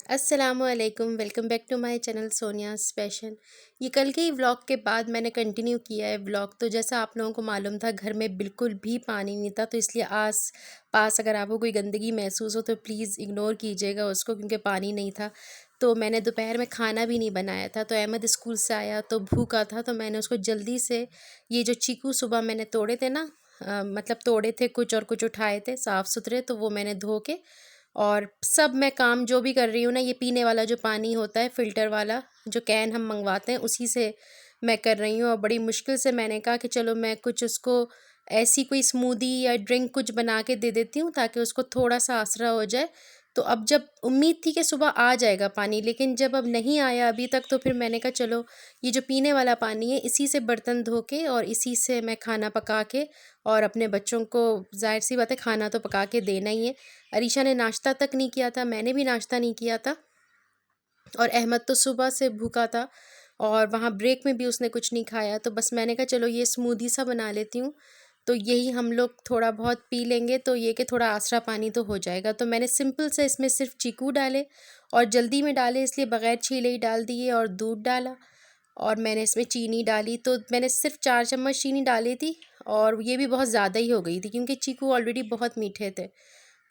अस्सलामुअलैकुम, welcome back to my channel Sonia special. ये कल के ही व्लॉग के बाद मैंने कंटिन्यू किया है व्लॉग। तो जैसा आप लोगों को मालूम था, घर में बिल्कुल भी पानी नहीं था, तो इसलिए आस पास अगर आपको कोई गंदगी महसूस हो तो प्लीज़ इग्नोर कीजिएगा उसको, क्योंकि पानी नहीं था। तो मैंने दोपहर में खाना भी नहीं बनाया था। तो अहमद स्कूल से आया तो भूखा था, तो मैंने उसको जल्दी से ये जो चीकू सुबह मैंने तोड़े थे ना, मतलब तोड़े थे कुछ और कुछ उठाए थे साफ़ सुथरे, तो वो मैंने धो के और सब मैं काम जो भी कर रही हूँ ना, ये पीने वाला जो पानी होता है फ़िल्टर वाला, जो कैन हम मंगवाते हैं, उसी से मैं कर रही हूँ। और बड़ी मुश्किल से मैंने कहा कि चलो मैं कुछ उसको ऐसी कोई स्मूदी या ड्रिंक कुछ बना के दे देती हूँ, ताकि उसको थोड़ा सा आसरा हो जाए। तो अब जब उम्मीद थी कि सुबह आ जाएगा पानी, लेकिन जब अब नहीं आया अभी तक, तो फिर मैंने कहा चलो ये जो पीने वाला पानी है, इसी से बर्तन धो के और इसी से मैं खाना पका के और अपने बच्चों को, ज़ाहिर सी बात है, खाना तो पका के देना ही है। अरीशा ने नाश्ता तक नहीं किया था, मैंने भी नाश्ता नहीं किया था, और अहमद तो सुबह से भूखा था और वहाँ ब्रेक में भी उसने कुछ नहीं खाया। तो बस मैंने कहा चलो ये स्मूदी सा बना लेती हूँ, तो यही हम लोग थोड़ा बहुत पी लेंगे, तो ये कि थोड़ा आसरा पानी तो हो जाएगा। तो मैंने सिंपल से इसमें सिर्फ चीकू डाले और जल्दी में डाले, इसलिए बग़ैर छीले ही डाल दिए, और दूध डाला और मैंने इसमें चीनी डाली। तो मैंने सिर्फ 4 चम्मच चीनी डाली थी, और ये भी बहुत ज़्यादा ही हो गई थी क्योंकि चीकू ऑलरेडी बहुत मीठे थे।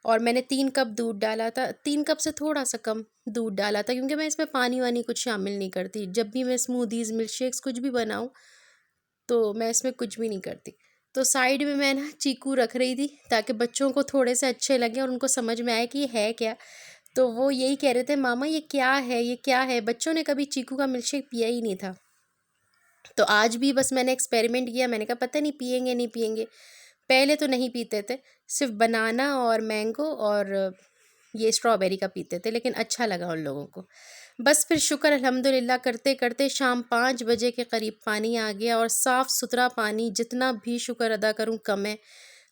और मैंने 3 कप दूध डाला था, 3 कप से थोड़ा सा कम दूध डाला था, क्योंकि मैं इसमें पानी वानी कुछ शामिल नहीं करती। जब भी मैं स्मूदीज़, मिल्क शेक्स कुछ भी बनाऊँ, तो मैं इसमें कुछ भी नहीं करती। तो साइड में मैं ना चीकू रख रही थी, ताकि बच्चों को थोड़े से अच्छे लगें और उनको समझ में आए कि ये है क्या। तो वो यही कह रहे थे, मामा ये क्या है, ये क्या है। बच्चों ने कभी चीकू का मिल्क शेक पिया ही नहीं था। तो आज भी बस मैंने एक्सपेरिमेंट किया, मैंने कहा पता नहीं पियेंगे नहीं पियेंगे। पहले तो नहीं पीते थे, सिर्फ बनाना और मैंगो और ये स्ट्रॉबेरी का पीते थे, लेकिन अच्छा लगा उन लोगों को। बस फिर शुक्र अल्हम्दुलिल्लाह करते करते शाम 5 बजे के करीब पानी आ गया, और साफ़ सुथरा पानी, जितना भी शुक्र अदा करूं कम है।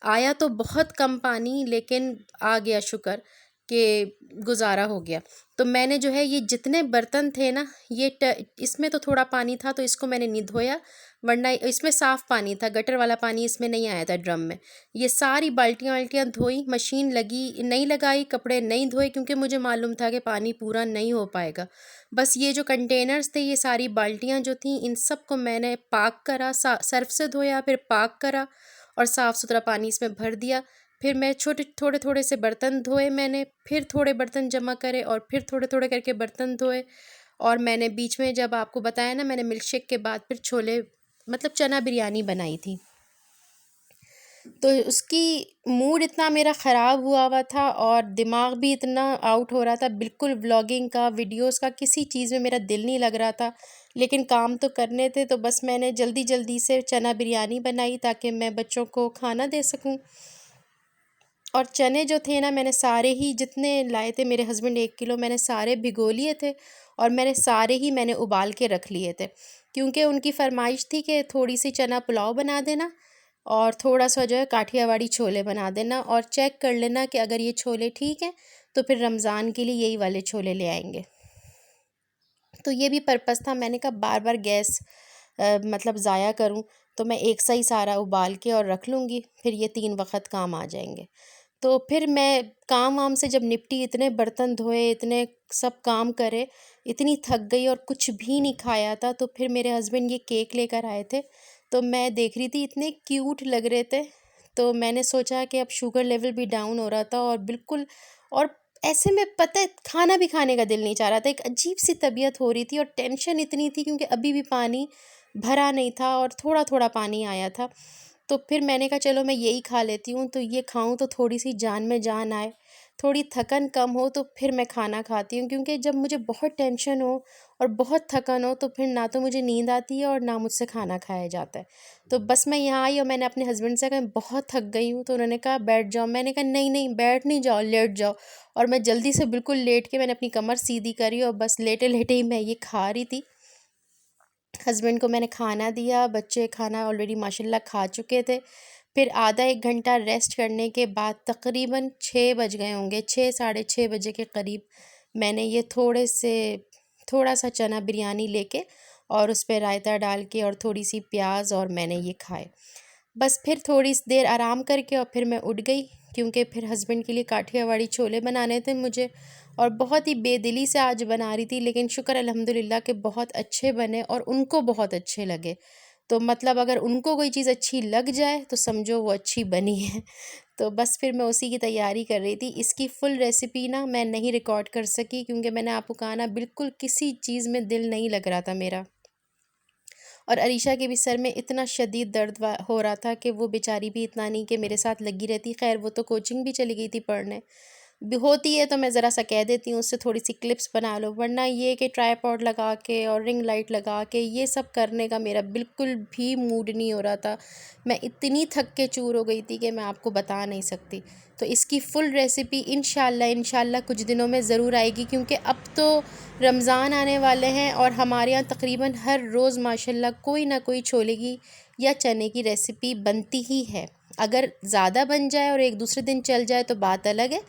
आया तो बहुत कम पानी, लेकिन आ गया शुक्र कि गुजारा हो गया। तो मैंने जो है ये जितने बर्तन थे ना, इसमें तो थोड़ा पानी था, तो इसको मैंने नहीं धोया, वरना इसमें साफ़ पानी था, गटर वाला पानी इसमें नहीं आया था ड्रम में। ये सारी बाल्टियाँ वाल्टियाँ धोई, मशीन लगी नहीं लगाई, कपड़े नहीं धोए, क्योंकि मुझे मालूम था कि पानी पूरा नहीं हो पाएगा। बस ये जो कंटेनर्स थे, ये सारी बाल्टियाँ जो थीं, इन सब को मैंने पाक करा, सर्फ से धोया, फिर पाक करा और साफ़ सुथरा पानी इसमें भर दिया। फिर मैं छोटे थोड़े थोड़े से बर्तन धोए मैंने, फिर थोड़े बर्तन जमा करे और फिर थोड़े थोड़े करके बर्तन धोए। और मैंने बीच में, जब आपको बताया ना, मैंने मिल्क शेक के बाद फिर छोले, मतलब चना बिरयानी बनाई थी। तो उसकी मूड इतना मेरा ख़राब हुआ हुआ था और दिमाग भी इतना आउट हो रहा था, बिल्कुल व्लॉगिंग का, वीडियोस का, किसी चीज़ में मेरा दिल नहीं लग रहा था, लेकिन काम तो करने थे। तो बस मैंने जल्दी जल्दी से चना बिरयानी बनाई, ताकि मैं बच्चों को खाना दे सकूं। और चने जो थे ना, मैंने सारे ही जितने लाए थे, मेरे हस्बैंड 1 किलो, मैंने सारे भिगो लिए थे और मैंने उबाल के रख लिए थे, क्योंकि उनकी फरमाइश थी कि थोड़ी सी चना पुलाव बना देना और थोड़ा सा जो है काठियावाड़ी छोले बना देना, और चेक कर लेना कि अगर ये छोले ठीक हैं तो फिर रमज़ान के लिए यही वाले छोले ले आएंगे। तो ये भी पर्पज़ था। मैंने कहा बार बार गैस मतलब ज़ाया करूं, तो मैं एक सा ही सारा उबाल के और रख लूँगी, फिर ये 3 वक्त काम आ जाएंगे। तो फिर मैं काम वाम से जब निपटी, इतने बर्तन धोए, इतने सब काम करे, इतनी थक गई और कुछ भी नहीं खाया था। तो फिर मेरे हस्बैंड ये केक लेकर आए थे, तो मैं देख रही थी, इतने क्यूट लग रहे थे। तो मैंने सोचा कि अब शुगर लेवल भी डाउन हो रहा था और बिल्कुल, और ऐसे में पता है खाना भी खाने का दिल नहीं चाह रहा था, एक अजीब सी तबीयत हो रही थी और टेंशन इतनी थी, क्योंकि अभी भी पानी भरा नहीं था और थोड़ा थोड़ा पानी आया था। तो फिर मैंने कहा चलो मैं यही खा लेती हूँ, तो ये खाऊं तो थोड़ी सी जान में जान आए, थोड़ी थकन कम हो, तो फिर मैं खाना खाती हूँ। क्योंकि जब मुझे बहुत टेंशन हो और बहुत थकन हो, तो फिर ना तो मुझे नींद आती है और ना मुझसे खाना खाया जाता है। तो बस मैं यहाँ आई और मैंने अपने हस्बैंड से कहा मैं बहुत थक गई हूँ, तो उन्होंने कहा बैठ जाओ। मैंने कहा नहीं नहीं, बैठ नहीं जाओ, लेट जाओ। और मैं जल्दी से बिल्कुल लेट के मैंने अपनी कमर सीधी करी और बस लेटे लेटे ही मैं ये खा रही थी। हस्बैंड को मैंने खाना दिया, बच्चे खाना ऑलरेडी माशाल्लाह खा चुके थे। फिर आधा 1 घंटा रेस्ट करने के बाद तकरीबन 6 बज गए होंगे, 6 साढ़े 6 बजे के करीब, मैंने ये थोड़ा सा चना बिरयानी लेके और उस पर रायता डाल के और थोड़ी सी प्याज, और मैंने ये खाए। बस फिर थोड़ी सी देर आराम करके और फिर मैं उठ गई, क्योंकि फिर हस्बैंड के लिए काठियावाड़ी छोले बनाने थे मुझे। और बहुत ही बेदिली से आज बना रही थी, लेकिन शुक्र अल्हम्दुलिल्लाह के बहुत अच्छे बने और उनको बहुत अच्छे लगे। तो मतलब अगर उनको कोई चीज़ अच्छी लग जाए तो समझो वो अच्छी बनी है। तो बस फिर मैं उसी की तैयारी कर रही थी। इसकी फुल रेसिपी ना मैं नहीं रिकॉर्ड कर सकी, क्योंकि मैंने आपको कहा ना बिल्कुल किसी चीज़ में दिल नहीं लग रहा था मेरा। और अरीशा के भी सर में इतना शदीद दर्द हो रहा था कि वो बेचारी भी इतना नहीं कि मेरे साथ लगी रहती। खैर वो तो कोचिंग भी चली गई थी पढ़ने। भी होती है तो मैं ज़रा सा कह देती हूँ, उससे थोड़ी सी क्लिप्स बना लो, वरना ये कि ट्राईपॉड लगा के और रिंग लाइट लगा के ये सब करने का मेरा बिल्कुल भी मूड नहीं हो रहा था। मैं इतनी थक के चूर हो गई थी कि मैं आपको बता नहीं सकती। तो इसकी फ़ुल रेसिपी इंशाल्लाह कुछ दिनों में ज़रूर आएगी, क्योंकि अब तो रमज़ान आने वाले हैं और हमारे यहाँ तकरीबन हर रोज़ माशाल्लाह कोई ना कोई छोले की या चने की रेसिपी बनती ही है। अगर ज़्यादा बन जाए और एक दूसरे दिन चल जाए तो बात अलग है,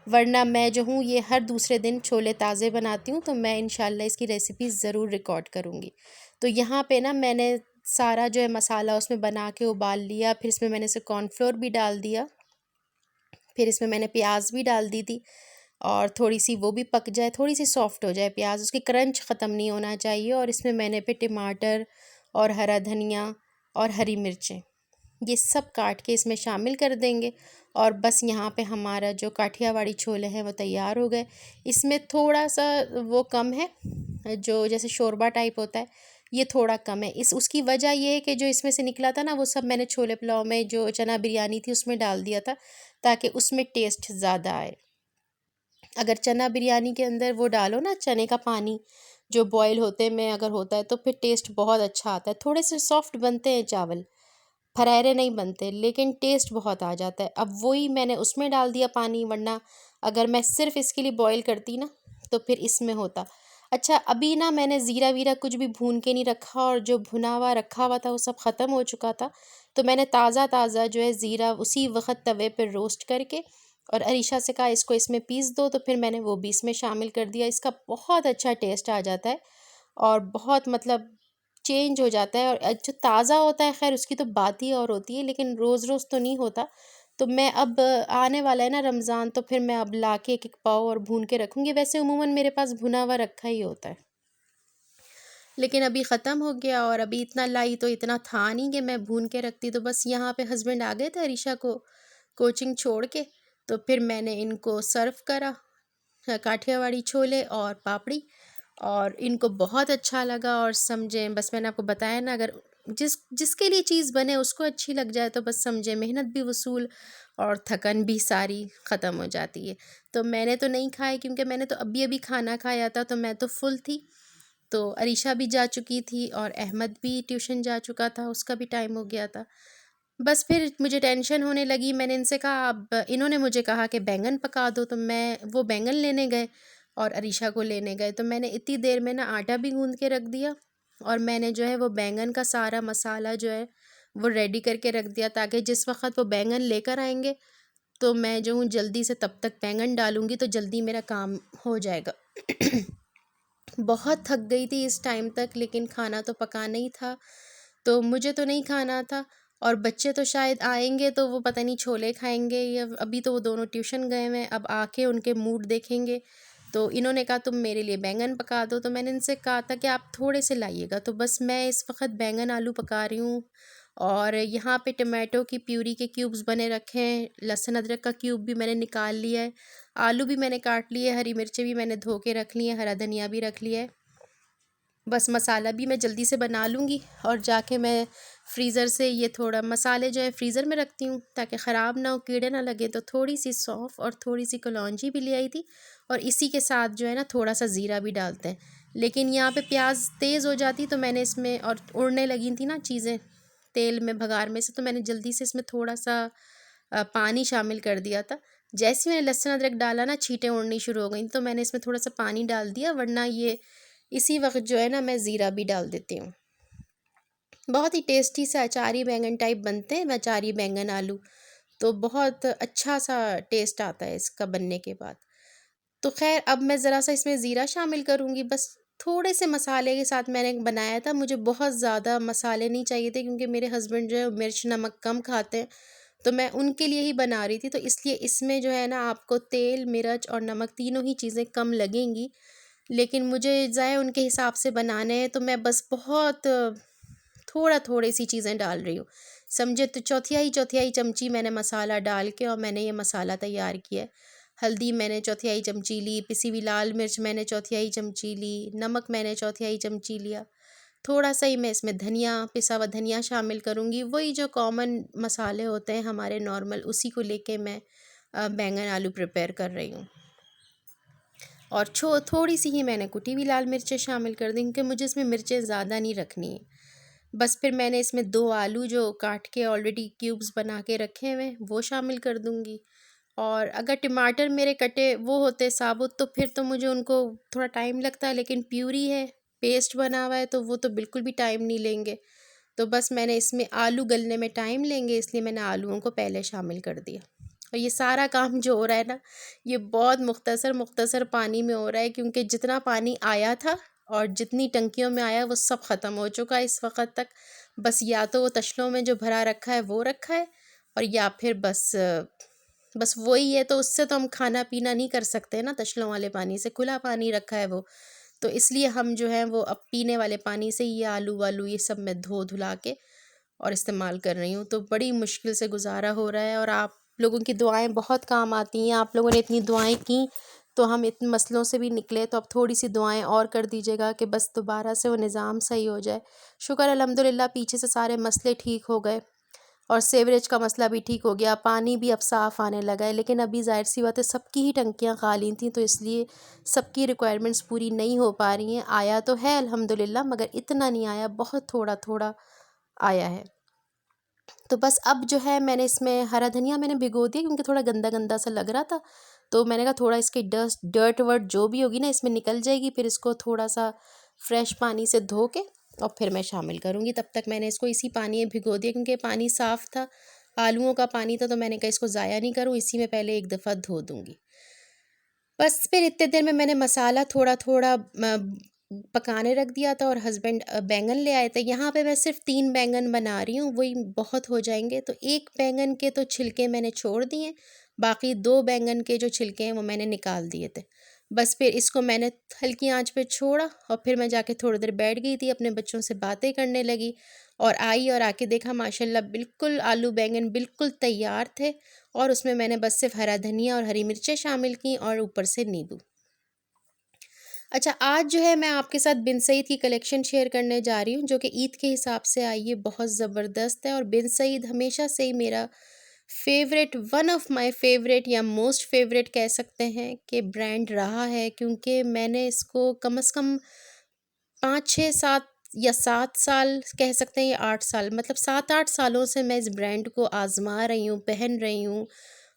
वरना मैं जो हूँ ये हर दूसरे दिन छोले ताज़े बनाती हूँ। तो मैं इंशाल्लाह इसकी रेसिपी ज़रूर रिकॉर्ड करूँगी। तो यहाँ पे ना मैंने सारा जो है मसाला उसमें बना के उबाल लिया, फिर इसमें मैंने से कॉर्नफ्लोर भी डाल दिया, फिर इसमें मैंने प्याज भी डाल दी थी और थोड़ी सी वो भी पक जाए, थोड़ी सी सॉफ्ट हो जाए प्याज, उसकी क्रंच ख़त्म नहीं होना चाहिए। और इसमें मैंने पे टमाटर और हरा धनिया और हरी मिर्चें ये सब काट के इसमें शामिल कर देंगे। और बस यहाँ पे हमारा जो काठियावाड़ी छोले हैं वो तैयार हो गए। इसमें थोड़ा सा वो कम है, जो जैसे शोरबा टाइप होता है ये थोड़ा कम है। इस उसकी वजह ये है कि जो इसमें से निकला था ना वो सब मैंने छोले पुलाव में जो चना बिरयानी थी उसमें डाल दिया था, ताकि उसमें टेस्ट ज़्यादा आए। अगर चना बिरयानी के अंदर वो डालो ना चने का पानी जो बॉयल होते में अगर होता है तो फिर टेस्ट बहुत अच्छा आता है। थोड़े से सॉफ्ट बनते हैं चावल, फरारे नहीं बनते, लेकिन टेस्ट बहुत आ जाता है। अब वही मैंने उसमें डाल दिया पानी, वरना अगर मैं सिर्फ इसके लिए बॉईल करती ना तो फिर इसमें होता। अच्छा, अभी ना मैंने ज़ीरा वीरा कुछ भी भून के नहीं रखा और जो भुना हुआ रखा हुआ था वो सब ख़त्म हो चुका था। तो मैंने ताज़ा ताज़ा जो है ज़ीरा उसी वक्त तवे पर रोस्ट करके और अरीशा से कहा इसको इसमें पीस दो, तो फिर मैंने वो भी इसमें शामिल कर दिया। इसका बहुत अच्छा टेस्ट आ जाता है और बहुत मतलब चेंज हो जाता है। और जो ताज़ा होता है खैर उसकी तो बात ही और होती है, लेकिन रोज़ रोज़ तो नहीं होता। तो मैं अब आने वाला है ना रमज़ान, तो फिर मैं अब ला के एक एक पाव और भून के रखूँगी। वैसे उमूमन मेरे पास भुना हुआ रखा ही होता है, लेकिन अभी ख़त्म हो गया और अभी इतना लाई तो इतना था नहीं कि मैं भून के रखती। तो बस यहाँ पे हस्बैंड आ गए थे अरीशा को कोचिंग छोड़ के, तो फिर मैंने इनको सर्व करा काठियावाड़ी छोले और पापड़ी, और इनको बहुत अच्छा लगा। और समझें बस मैंने आपको बताया ना, अगर जिसके लिए चीज़ बने उसको अच्छी लग जाए तो बस समझे मेहनत भी वसूल और थकन भी सारी ख़त्म हो जाती है। तो मैंने तो नहीं खाए, क्योंकि मैंने तो अभी अभी खाना खाया था, तो मैं तो फुल थी। तो अरीशा भी जा चुकी थी और अहमद भी ट्यूशन जा चुका था, उसका भी टाइम हो गया था। बस फिर मुझे टेंशन होने लगी, मैंने इनसे कहा, अब इन्होंने मुझे कहा कि बैंगन पका दो, तो मैं वो बैंगन लेने गए और अरीशा को लेने गए। तो मैंने इतनी देर में ना आटा भी गूंद के रख दिया और मैंने जो है वो बैंगन का सारा मसाला जो है वो रेडी करके रख दिया, ताकि जिस वक्त वो बैंगन लेकर आएंगे तो मैं जो हूँ जल्दी से तब तक बैंगन डालूँगी तो जल्दी मेरा काम हो जाएगा। बहुत थक गई थी इस टाइम तक, लेकिन खाना तो पकाना ही था, तो मुझे तो नहीं खाना था। और बच्चे तो शायद आएंगे तो वो पता नहीं छोले खाएंगे या अभी तो वो दोनों ट्यूशन गए हुए हैं, अब आके उनके मूड देखेंगे। तो इन्होंने कहा तुम मेरे लिए बैंगन पका दो, तो मैंने इनसे कहा था कि आप थोड़े से लाइएगा। तो बस मैं इस वक्त बैंगन आलू पका रही हूँ। और यहाँ पे टमाटो की प्यूरी के क्यूब्स बने रखे हैं, लहसुन अदरक का क्यूब भी मैंने निकाल लिया है, आलू भी मैंने काट लिए, हरी मिर्चें भी मैंने धो के रख ली हैं, हरा धनिया भी रख लिया है। बस मसाला भी मैं जल्दी से बना लूँगी और जाके मैं फ्रीज़र से ये थोड़ा मसाले जो है फ्रीज़र में रखती हूँ ताकि ख़राब ना हो, कीड़े ना लगे। तो थोड़ी सी सौंफ और थोड़ी सी कलौंजी भी ले आई थी, और इसी के साथ जो है ना थोड़ा सा ज़ीरा भी डालते हैं। लेकिन यहाँ पे प्याज तेज़ हो जाती तो मैंने इसमें, और उड़ने लगी थी ना चीज़ें तेल में भगार में से, तो मैंने जल्दी से इसमें थोड़ा सा पानी शामिल कर दिया था। जैसे ही मैंने लहसुन अदरक डाला ना छींटें उड़नी शुरू हो गई, तो मैंने इसमें थोड़ा सा पानी डाल दिया, वरना ये इसी वक्त जो है ना मैं ज़ीरा भी डाल देती हूँ। बहुत ही टेस्टी सा अचारी बैंगन टाइप बनते हैं, अचारी बैंगन आलू, तो बहुत अच्छा सा टेस्ट आता है इसका बनने के बाद। तो खैर अब मैं ज़रा सा इसमें ज़ीरा शामिल करूँगी बस, थोड़े से मसाले के साथ मैंने बनाया था। मुझे बहुत ज़्यादा मसाले नहीं चाहिए थे क्योंकि मेरे हस्बैंड जो है मिर्च नमक कम खाते हैं, तो मैं उनके लिए ही बना रही थी। तो इसलिए इसमें जो है ना आपको तेल, मिर्च और नमक तीनों ही चीज़ें कम लगेंगी। लेकिन मुझे ज़ाया उनके हिसाब से बनाने हैं, तो मैं बस बहुत थोड़ा थोड़ी सी चीज़ें डाल रही हूँ। समझे तो चौथाई चौथाई चमची मैंने मसाला डाल के और मैंने ये मसाला तैयार किया है। हल्दी मैंने चौथाई चमची ली, पिसी हुई लाल मिर्च मैंने चौथाई चमची ली, नमक मैंने चौथाई चमची लिया। थोड़ा सा ही मैं इसमें धनिया, पिसा हुआ धनिया शामिल करूँगी। वही जो कॉमन मसाले होते हैं हमारे नॉर्मल, उसी को लेके मैं बैंगन आलू प्रिपेयर कर रही हूँ। और थोड़ी सी ही मैंने कुटी हुई लाल मिर्चें शामिल कर दी क्योंकि मुझे इसमें मिर्चें ज़्यादा नहीं रखनी है। बस फिर मैंने इसमें 2 आलू जो काट के ऑलरेडी क्यूब्स बना के रखे हुए हैं वो शामिल कर दूँगी। और अगर टमाटर मेरे कटे वो होते साबुत तो फिर तो मुझे उनको थोड़ा टाइम लगता है, लेकिन प्यूरी है, पेस्ट बना हुआ है, तो वो तो बिल्कुल भी टाइम नहीं लेंगे। तो बस मैंने इसमें आलू गलने में टाइम लेंगे, इसलिए मैंने आलूओं को पहले शामिल कर दिया। और ये सारा काम जो हो रहा है ना, ये बहुत मुख्तसर मुख्तसर पानी में हो रहा है क्योंकि जितना पानी आया था और जितनी टंकियों में आया वो सब ख़त्म हो चुका है इस वक्त तक। बस या तो वो तशलों में जो भरा रखा है वो रखा है, और या फिर बस वही है। तो उससे तो हम खाना पीना नहीं कर सकते ना, तशलों वाले पानी से। खुला पानी रखा है वो, तो इसलिए हम जो है वो अब पीने वाले पानी से ये आलू वालू ये सब मैं धो धुला के और इस्तेमाल कर रही हूँ। तो बड़ी मुश्किल से गुजारा हो रहा है, और आप लोगों की दुआएं बहुत काम आती हैं। आप लोगों ने इतनी दुआएं की तो हम इतने मसलों से भी निकले। तो अब थोड़ी सी दुआएं और कर दीजिएगा कि बस दोबारा से वो निज़ाम सही हो जाए। शुक्र अल्हम्दुलिल्लाह पीछे से सारे मसले ठीक हो गए, और सीवरेज का मसला भी ठीक हो गया, पानी भी अब साफ़ आने लगा है। लेकिन अभी ज़ाहिर सी बात है सबकी ही टंकियाँ खाली थीं, तो इसलिए सबकी रिक्वायरमेंट्स पूरी नहीं हो पा रही हैं। आया तो है अल्हम्दुलिल्लाह, मगर इतना नहीं आया, बहुत थोड़ा थोड़ा आया है। तो बस अब जो है मैंने इसमें हरा धनिया मैंने भिगो दिया क्योंकि थोड़ा गंदा गंदा सा लग रहा था। तो मैंने कहा थोड़ा इसकी डस्ट डर्ट वर्ट जो भी होगी ना इसमें निकल जाएगी, फिर इसको थोड़ा सा फ्रेश पानी से धो के और फिर मैं शामिल करूँगी। तब तक मैंने इसको इसी पानी में भिगो दिया क्योंकि पानी साफ़ था, आलूओं का पानी था। तो मैंने कहा इसको ज़ाया नहीं करूँ, इसी में पहले एक दफ़ा धो दूँगी। बस फिर इतने देर में मैंने मसाला थोड़ा थोड़ा पकाने रख दिया था, और हस्बैंड बैंगन ले आए थे। यहाँ पे मैं सिर्फ 3 बैंगन बना रही हूँ, वही बहुत हो जाएंगे। तो एक बैंगन के तो छिलके मैंने छोड़ दिए, बाकी 2 बैंगन के जो छिलके हैं वो मैंने निकाल दिए थे। बस फिर इसको मैंने हल्की आंच पे छोड़ा, और फिर मैं जाके थोड़ी देर बैठ गई थी, अपने बच्चों से बातें करने लगी। और आई और आके देखा माशाल्लाह बिल्कुल आलू बैंगन बिल्कुल तैयार थे, और उसमें मैंने बस सिर्फ हरा धनिया और हरी मिर्चें शामिल की और ऊपर से नींबू। अच्छा, आज जो है मैं आपके साथ बिन सईद की कलेक्शन शेयर करने जा रही हूँ जो कि ईद के हिसाब से आई है, बहुत ज़बरदस्त है। और बिन सईद हमेशा से ही मेरा favourite, one of my favourite या मोस्ट फेवरेट कह सकते हैं कि ब्रांड रहा है, क्योंकि मैंने इसको कम से कम 5 6 7 या 7 साल कह सकते हैं, या 8 साल, मतलब 7 8 सालों से मैं इस ब्रांड को आजमा रही हूँ, पहन रही हूँ,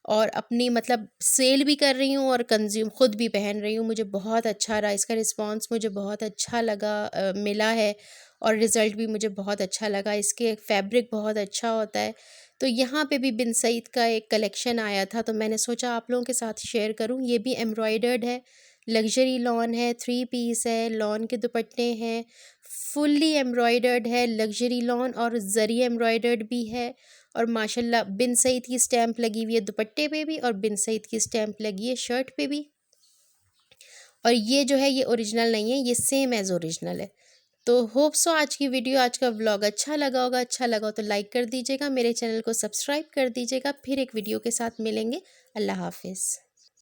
और अपनी मतलब सेल भी कर रही हूँ और कंज्यूम खुद भी पहन रही हूँ। मुझे बहुत अच्छा रहा इसका रिस्पांस, मुझे बहुत अच्छा लगा, मिला है, और रिज़ल्ट भी मुझे बहुत अच्छा लगा। इसके फैब्रिक बहुत अच्छा होता है। तो यहाँ पे भी बिन सईद का एक कलेक्शन आया था, तो मैंने सोचा आप लोगों के साथ शेयर करूँ। ये भी एम्ब्रॉयडर्ड है, लग्जरी लॉन है, 3 पीस है, लॉन के दुपट्टे हैं, फुल्ली एम्ब्रॉयडर्ड है लग्जरी लॉन, और जरी एम्ब्रॉयडर्ड भी है। और माशाल्लाह बिन सईद की स्टैंप लगी हुई है दुपट्टे पे भी, और बिन सईद की स्टैंप लगी है शर्ट पे भी। और ये जो है ये ओरिजिनल नहीं है, ये सेम एज़ ओरिजिनल है। तो होप सो आज की वीडियो, आज का व्लॉग अच्छा लगा होगा। अच्छा लगा हो तो लाइक कर दीजिएगा, मेरे चैनल को सब्सक्राइब कर दीजिएगा। फिर एक वीडियो के साथ मिलेंगे। अल्लाह हाफिज़।